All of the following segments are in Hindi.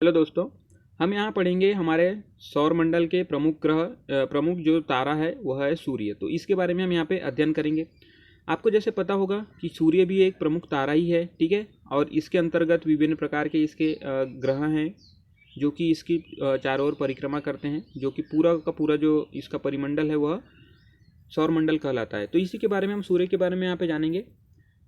हेलो दोस्तों, हम यहाँ पढ़ेंगे हमारे सौर मंडल के प्रमुख जो तारा है वह है सूर्य। तो इसके बारे में हम यहाँ पे अध्ययन करेंगे। आपको जैसे पता होगा कि सूर्य भी एक प्रमुख तारा ही है, ठीक है। और इसके अंतर्गत विभिन्न प्रकार के इसके ग्रह हैं जो कि इसकी चारों ओर परिक्रमा करते हैं, जो कि पूरा का पूरा जो इसका परिमंडल है वह सौरमंडल कहलाता है। तो इसी के बारे में हम सूर्य के बारे में यहाँ पे जानेंगे।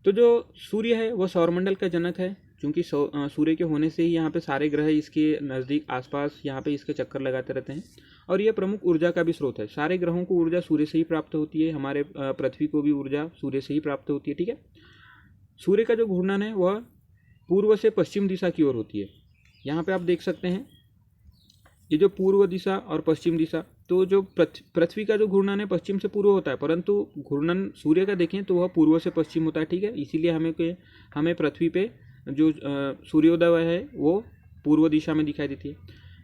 तो जो सूर्य है वह सौरमंडल का जनक है, क्योंकि सूर्य के होने से ही यहाँ पे सारे ग्रह इसके नज़दीक आसपास यहाँ पे इसके चक्कर लगाते रहते हैं। और यह प्रमुख ऊर्जा का भी स्रोत है। सारे ग्रहों को ऊर्जा सूर्य से ही प्राप्त होती है। हमारे पृथ्वी को भी ऊर्जा सूर्य से ही प्राप्त होती है, ठीक है। सूर्य का जो घूर्णन है वह पूर्व से पश्चिम दिशा की ओर होती है। यहाँ पे आप देख सकते हैं ये जो पूर्व दिशा और पश्चिम दिशा, तो जो पृथ्वी का जो घूर्णन है पश्चिम से पूर्व होता है, परंतु घूर्णन सूर्य का देखें तो वह पूर्व से पश्चिम होता है, ठीक है। इसीलिए हमें पृथ्वी पे जो सूर्योदय है वो पूर्व दिशा में दिखाई देती है।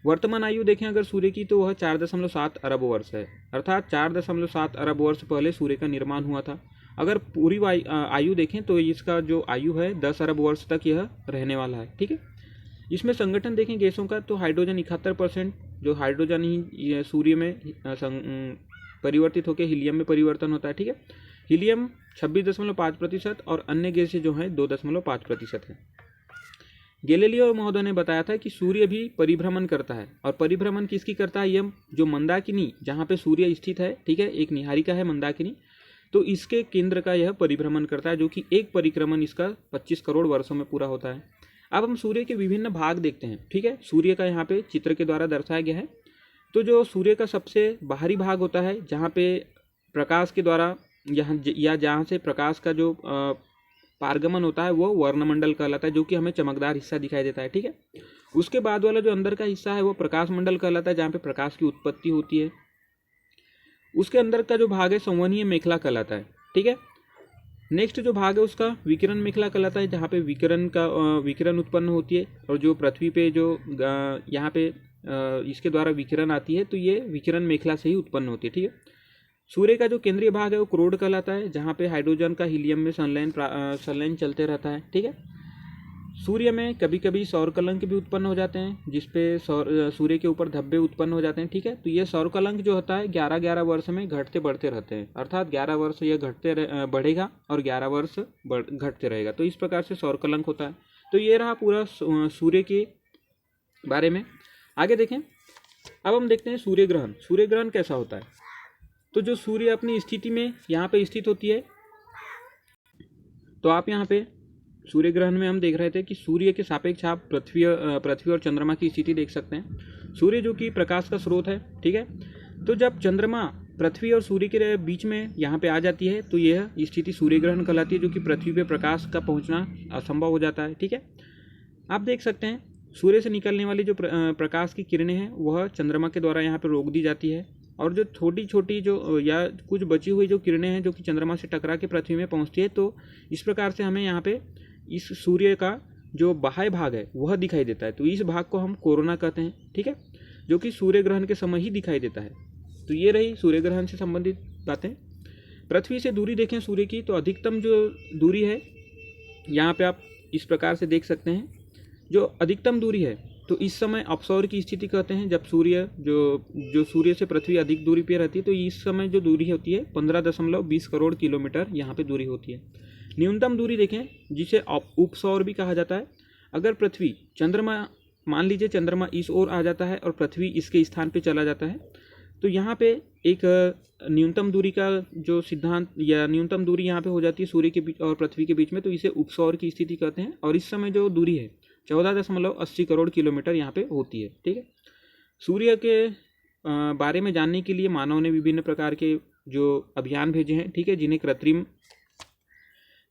वर्तमान आयु देखें अगर सूर्य की, तो वह 4.7 अरब वर्ष है, अर्थात 4.7 अरब वर्ष पहले सूर्य का निर्माण हुआ था। अगर पूरी आयु देखें तो इसका जो आयु है 10 अरब वर्ष तक यह रहने वाला है, ठीक है। इसमें संगठन देखें गैसों का, तो हाइड्रोजन 71%, जो हाइड्रोजन ही सूर्य में परिवर्तित होकर हीलियम में परिवर्तन होता है, ठीक है। हीलियम 26.5% और अन्य गैसें जो हैं 2.5% है। गैलीलियो महोदय ने बताया था कि सूर्य भी परिभ्रमण करता है, और परिभ्रमण किसकी करता है, यह जो मंदाकिनी जहाँ पे सूर्य स्थित है, ठीक है, एक निहारिका है मंदाकिनी, तो इसके केंद्र का यह परिभ्रमण करता है, जो कि एक परिक्रमण इसका 25 करोड़ वर्षों में पूरा होता है। अब हम सूर्य के विभिन्न भाग देखते हैं, ठीक है। सूर्य का यहाँ पे चित्र के द्वारा दर्शाया गया है। तो जो सूर्य का सबसे बाहरी भाग होता है, जहाँ पे प्रकाश के द्वारा जहाँ से प्रकाश का जो पारगमन होता है वो वर्णमंडल कहलाता है, जो कि हमें चमकदार हिस्सा दिखाई देता है, ठीक है। उसके बाद वाला जो अंदर का हिस्सा है वो प्रकाश मंडल कहलाता है, जहाँ पे प्रकाश की उत्पत्ति होती है। उसके अंदर का जो भाग है संवहनीय मेखला कहलाता है, ठीक है। नेक्स्ट जो भाग है उसका विकिरण मेखला कहलाता है, जहाँ पे विकिरण उत्पन्न होती है, और जो पृथ्वी पे जो यहाँ पे इसके द्वारा विकिरण आती है, तो ये विकिरण मेखला से ही उत्पन्न होती है, ठीक है। सूर्य का जो केंद्रीय भाग है वो क्रोड कहलाता है, जहाँ पे हाइड्रोजन का हीलियम में संलयन चलते रहता है, ठीक है। सूर्य में कभी कभी सौर कलंक भी उत्पन्न हो जाते हैं, जिसपे सूर्य के ऊपर धब्बे उत्पन्न हो जाते हैं, ठीक है। तो ये सौर कलंक जो होता है 11-11 वर्ष में घटते बढ़ते रहते हैं, अर्थात 11 वर्ष यह बढ़ेगा और 11 वर्ष घटते रहेगा। तो इस प्रकार से सौर कलंक होता है। तो ये रहा पूरा सूर्य के बारे में। आगे देखें, अब हम देखते हैं सूर्य ग्रहण। सूर्य ग्रहण कैसा होता है। तो जो सूर्य अपनी स्थिति में यहाँ पे स्थित होती है, तो आप यहाँ पे सूर्य ग्रहण में हम देख रहे थे कि सूर्य के सापेक्ष आप पृथ्वी और चंद्रमा की स्थिति देख सकते हैं। सूर्य जो कि प्रकाश का स्रोत है, ठीक है। तो जब चंद्रमा पृथ्वी और सूर्य के बीच में यहाँ पे आ जाती है, तो यह स्थिति सूर्य ग्रहण कहलाती है, जो कि पृथ्वी पे प्रकाश का पहुँचना असंभव हो जाता है, ठीक है। आप देख सकते हैं सूर्य से निकलने वाली जो प्रकाश की किरणें हैं वह चंद्रमा के द्वारा यहाँ पर रोक दी जाती है, और जो छोटी छोटी जो या कुछ बची हुई जो किरणें हैं जो कि चंद्रमा से टकरा के पृथ्वी में पहुँचती है, तो इस प्रकार से हमें यहाँ पे इस सूर्य का जो बाह्य भाग है वह दिखाई देता है। तो इस भाग को हम कोरोना कहते हैं, ठीक है, जो कि सूर्य ग्रहण के समय ही दिखाई देता है। तो ये रही सूर्य ग्रहण से संबंधित बातें। पृथ्वी से दूरी देखें सूर्य की, तो अधिकतम जो दूरी है यहाँ पे आप इस प्रकार से देख सकते हैं। जो अधिकतम दूरी है तो इस समय अपसौर की स्थिति कहते हैं, जब सूर्य जो सूर्य से पृथ्वी अधिक दूरी पे रहती है, तो इस समय जो दूरी होती है 15.20 करोड़ किलोमीटर यहाँ पे दूरी होती है। न्यूनतम दूरी देखें जिसे उपसौर भी कहा जाता है। अगर पृथ्वी चंद्रमा, मान लीजिए चंद्रमा इस ओर आ जाता है और पृथ्वी इसके स्थान पे चला जाता है, तो यहाँ पे एक न्यूनतम दूरी का जो सिद्धांत या न्यूनतम दूरी यहाँ पे हो जाती है सूर्य के बीच और पृथ्वी के बीच में, तो इसे उपसौर की स्थिति कहते हैं। और इस समय जो दूरी है 14.80 करोड़ किलोमीटर यहाँ पे होती है, ठीक है। सूर्य के बारे में जानने के लिए मानव ने विभिन्न प्रकार के जो अभियान भेजे हैं, ठीक है, जिन्हें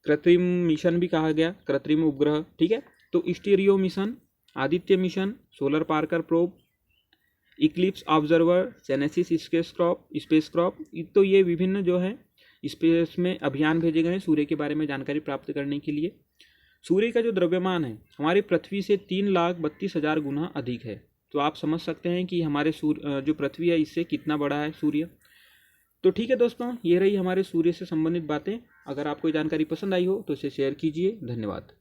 कृत्रिम मिशन भी कहा गया, कृत्रिम उपग्रह, ठीक है। तो stereo mission, Aditya mission, solar Parker probe, Eclipse observer, genesis spacecraft, तो ये विभिन्न जो है स्पेस में अभियान भेजे गए हैं सूर्य के बारे में जानकारी प्राप्त करने के लिए। सूर्य का जो द्रव्यमान है हमारी पृथ्वी से 3,32,000 गुना अधिक है। तो आप समझ सकते हैं कि हमारे जो पृथ्वी है इससे कितना बड़ा है सूर्य। तो ठीक है दोस्तों, ये रही हमारे सूर्य से संबंधित बातें। अगर आपको ये जानकारी पसंद आई हो तो इसे शेयर कीजिए। धन्यवाद।